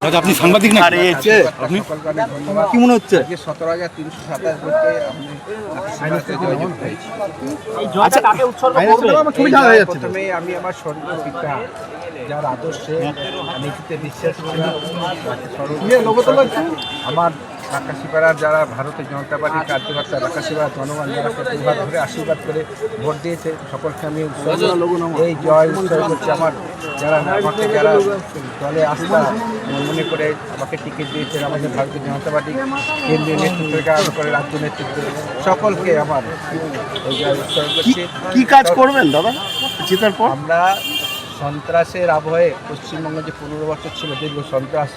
কত আপনি সাংবাদিক না আপনি কি মনে হচ্ছে 17,327 ভোটে প্রথমে আমি আমার স্বর্গীয় পিতা যার আদর্শে নীতিতে বিশ্বাস ছিল আমার আকাশীপাড়ার যারা ভারতীয় জনতা পার্টির কার্যকর্তা আকাশীপাড়ার জনগণ যারা দুহাত ধরে আশীর্বাদ করে ভোট দিয়েছে সকলকে আমি এই জয় উৎসব করছি। আমার যারা আমাকে যারা দলে আস্থা মনে করে আমাকে টিকিট দিয়েছেন, আমাদের ভারতীয় জনতা পার্টি কেন্দ্রীয় নেতৃত্ব থেকে আরম্ভ করে রাজ্য নেতৃত্ব সকলকে আমার এই জয় উৎসব করছি। কি কাজ করবেন দাদা জেতার পর? আমরা সন্ত্রাসের আবহে পশ্চিমবঙ্গে যে 15 বছর ছিল দীর্ঘ সন্ত্রাস,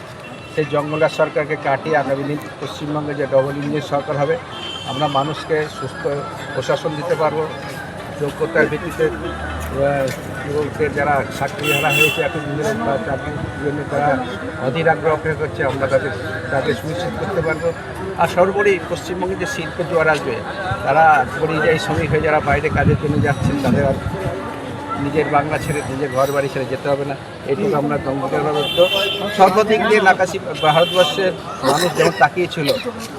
সেই জঙ্গলরাজ সরকারকে কাটিয়ে আগামী দিন পশ্চিমবঙ্গে যে ডবল ইঞ্জিনের সরকার হবে, আমরা মানুষকে সুস্থ প্রশাসন দিতে পারবো। যোগ্যতার ভিত্তিতে যুবকদের যারা চাকরি হারা হয়েছে এতদিনের বা চাকরির জন্য তারা অধীর আগ্রহ অপেক্ষা করছে, আমরা তাদের সুনিশ্চিত করতে পারবো। আর সর্বোপরি পশ্চিমবঙ্গে যে শিল্প জোয়ার আসবে, তারা পরিযায়ী শ্রমিক হয়ে যারা বাইরে কাজের জন্য যাচ্ছেন তাদের আর নিজের বাংলা ছেড়ে নিজের ঘর বাড়ি ছেড়ে যেতে হবে না, এটুকু আমরা দমকলভাবে সর্বদিক দিয়ে নাকাশি ভারতবর্ষের মানুষ যেমন তাকিয়েছিল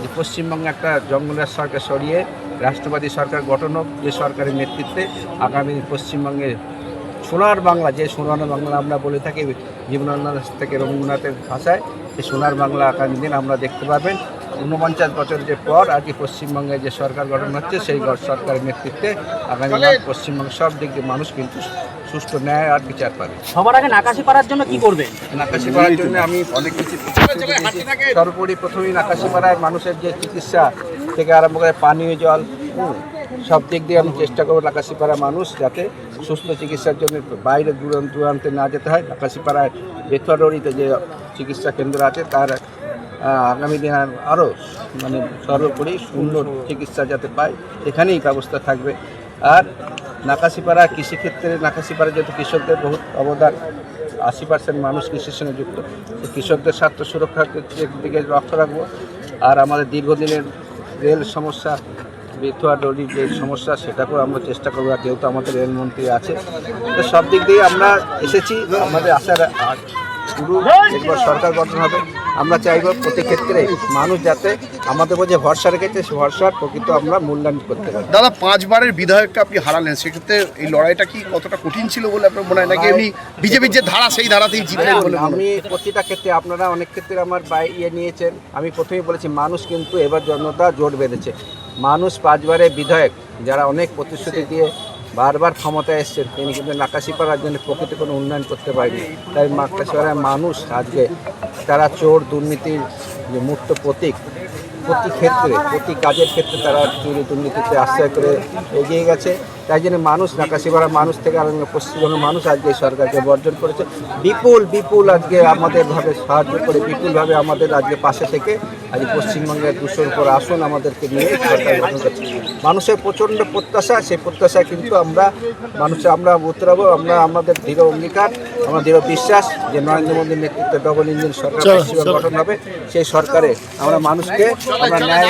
যে পশ্চিমবঙ্গে একটা জঙ্গলরাজ সরকার সরিয়ে রাষ্ট্রবাদী সরকার গঠন হোক, যে সরকারের নেতৃত্বে আগামী পশ্চিমবঙ্গে সোনার বাংলা, যে সোনার বাংলা আমরা বলে থাকি জীবনানন্দ থেকে রবীন্দ্রনাথের ভাষায়, সেই সোনার বাংলা আগামী দিন আমরা দেখতে পাবেন। 49 বছর যে পর আজকে পশ্চিমবঙ্গে যে সরকার গঠন হচ্ছে, সেই সরকারের নেতৃত্বে আগামী পশ্চিমবঙ্গের সব দিক দিয়ে মানুষ কিন্তু সুষ্ঠু ন্যায় আর বিচার পাবে। সবার আগে নাকাশিপাড়ার জন্য কি করবেন? নাকাশিপাড়ার জন্য আমি অনেক কিছু সর্বোপরি প্রথমেই নাকাশিপাড়ার মানুষের যে চিকিৎসা থেকে আরম্ভ করে পানীয় জল সব দিক দিয়ে আমি চেষ্টা করবো নাকাশিপাড়ার মানুষ যাতে সুস্থ চিকিৎসার জন্য বাইরে দূরান্তে না যেতে হয়। নাকাশিপাড়ায় বেথুয়াডারিতে যে চিকিৎসা কেন্দ্র আছে তার আগামী দিন আরও মানে সর্বোপরি সুন্দর চিকিৎসা যাতে পায় এখানেই ব্যবস্থা থাকবে। আর নাকাশিপাড়া কৃষিক্ষেত্রে নাকাশিপাড়া যেহেতু কৃষকদের বহুত অবদান, 80% মানুষ কৃষির সঙ্গে যুক্ত, কৃষকদের স্বার্থ সুরক্ষার দিকে লক্ষ্য রাখবো। আর আমাদের দীর্ঘদিনের রেল সমস্যা, বেথুয়াডারির যে সমস্যা, সেটাকেও আমরা চেষ্টা করবো। আর যেহেতু আমাদের রেলমন্ত্রী আছে, তো সব দিক দিয়ে আমরা এসেছি। আমাদের আশার পুরো একবার সরকার গঠন হবে, আমরা চাইব প্রতি ক্ষেত্রে মানুষ যাতে আমাদের উপর যে ভরসা রেখেছে সে ভরসার প্রকৃত আমরা মূল্যায়ন করতে পারি। দাদা 5 বারের বিধায়ককে আপনি হারালেন, সেক্ষেত্রে এই লড়াইটা কি কতটা কঠিন ছিল বলে আপনার মনে হয়, নাকি এমনি বিজেপির যে ধারা সেই ধারাতেই জিতলেন বলে? আমি প্রতিটা ক্ষেত্রে, আপনারা অনেক ক্ষেত্রে আমার নিয়েছেন, আমি প্রথমেই বলেছি মানুষ কিন্তু এবার জনতা জোট বেঁধেছে। মানুষ 5 বারের বিধায়ক যারা অনেক প্রতিশ্রুতি দিয়ে বারবার ক্ষমতায় এসছেন, তিনি কিন্তু নাকাশিপাড়ার জন্য প্রকৃত কোনো উন্নয়ন করতে পারেনি। তাই নাকাশিপাড়ার মানুষ আজকে তারা চোর দুর্নীতির যে মূর্ত প্রতীক, প্রতি ক্ষেত্রে প্রতি কাজের ক্ষেত্রে তারা চুরি দুর্নীতিতে আশ্রয় করে এগিয়ে গেছে। তাই জন্য মানুষ নাকাশিপাড়ার মানুষ থেকে আরম্ভ পশ্চিমবঙ্গের মানুষ আজকে এই সরকারকে বর্জন করেছে। বিপুল আজকে আমাদেরভাবে সাহায্য করে, বিপুলভাবে আমাদের আজকে পাশে থেকে আজকে পশ্চিমবঙ্গের 200-র উপর আসন আমাদেরকে নিয়ে সরকার গঠন করছে। মানুষের প্রচণ্ড প্রত্যাশা, সেই প্রত্যাশা কিন্তু আমরা উতরাবো। আমরা আমাদের দৃঢ় অঙ্গীকার, আমার দৃঢ় বিশ্বাস যে নরেন্দ্র মোদীর নেতৃত্বে ডবল ইঞ্জিন সরকার পশ্চিমবঙ্গ গঠন হবে। সেই সরকারে আমরা মানুষকে আমরা ন্যায়